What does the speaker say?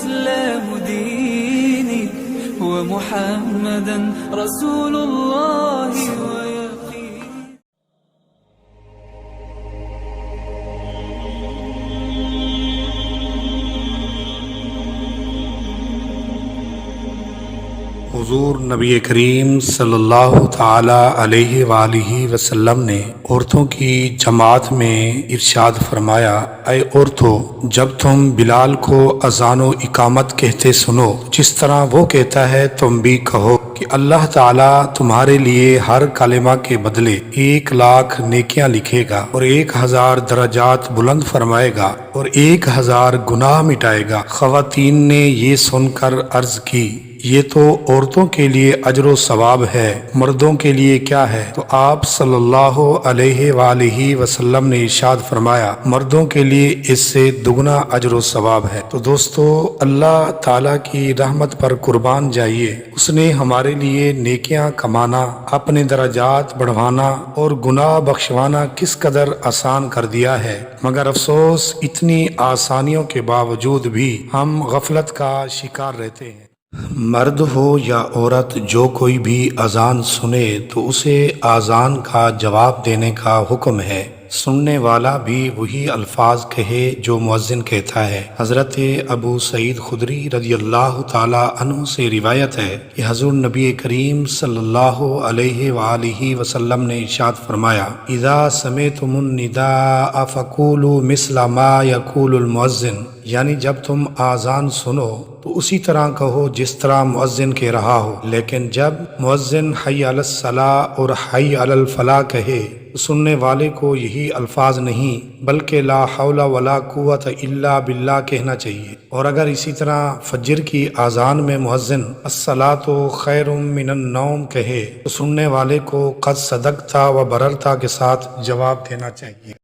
الإسلام ديني ومحمدا رسول الله ويقيني. حضور نبی کریم صلی اللہ تعالی علیہ وآلہ وسلم نے عورتوں کی جماعت میں ارشاد فرمایا، اے عورتوں، جب تم بلال کو اذان و اقامت کہتے سنو، جس طرح وہ کہتا ہے تم بھی کہو کہ اللہ تعالیٰ تمہارے لیے ہر کلمہ کے بدلے 1,00,000 نیکیاں لکھے گا اور 1,000 درجات بلند فرمائے گا اور 1,000 گناہ مٹائے گا۔ خواتین نے یہ سن کر عرض کی، یہ تو عورتوں کے لیے اجر و ثواب ہے، مردوں کے لیے کیا ہے؟ تو آپ صلی اللہ علیہ وآلہ وسلم نے ارشاد فرمایا، مردوں کے لیے اس سے دگنا اجر و ثواب ہے۔ تو دوستو، اللہ تعالیٰ کی رحمت پر قربان جائیے، اس نے ہمارے لیے نیکیاں کمانا، اپنے درجات بڑھوانا اور گناہ بخشوانا کس قدر آسان کر دیا ہے، مگر افسوس اتنی آسانیوں کے باوجود بھی ہم غفلت کا شکار رہتے ہیں۔ مرد ہو یا عورت، جو کوئی بھی اذان سنے تو اسے اذان کا جواب دینے کا حکم ہے، سننے والا بھی وہی الفاظ کہے جو مؤذن کہتا ہے۔ حضرت ابو سعید خدری رضی اللہ تعالی عنہ سے روایت ہے کہ حضور نبی کریم صلی اللہ علیہ وآلہ وسلم نے ارشاد فرمایا، اذا سمعتم النداء فقولوا مثل ما یقول المؤذن، یعنی جب تم اذان سنو تو اسی طرح کہو جس طرح مؤذن کہہ رہا ہو، لیکن جب مؤذن حی علی الصلاۃ اور حی علی الفلاح کہے تو سننے والے کو یہی الفاظ نہیں بلکہ لا حول ولا قوت الا باللہ کہنا چاہیے۔ اور اگر اسی طرح فجر کی اذان میں مؤذن الصلاۃ خیر من النوم کہے تو سننے والے کو قد صدقتا و بررتا کے ساتھ جواب دینا چاہیے۔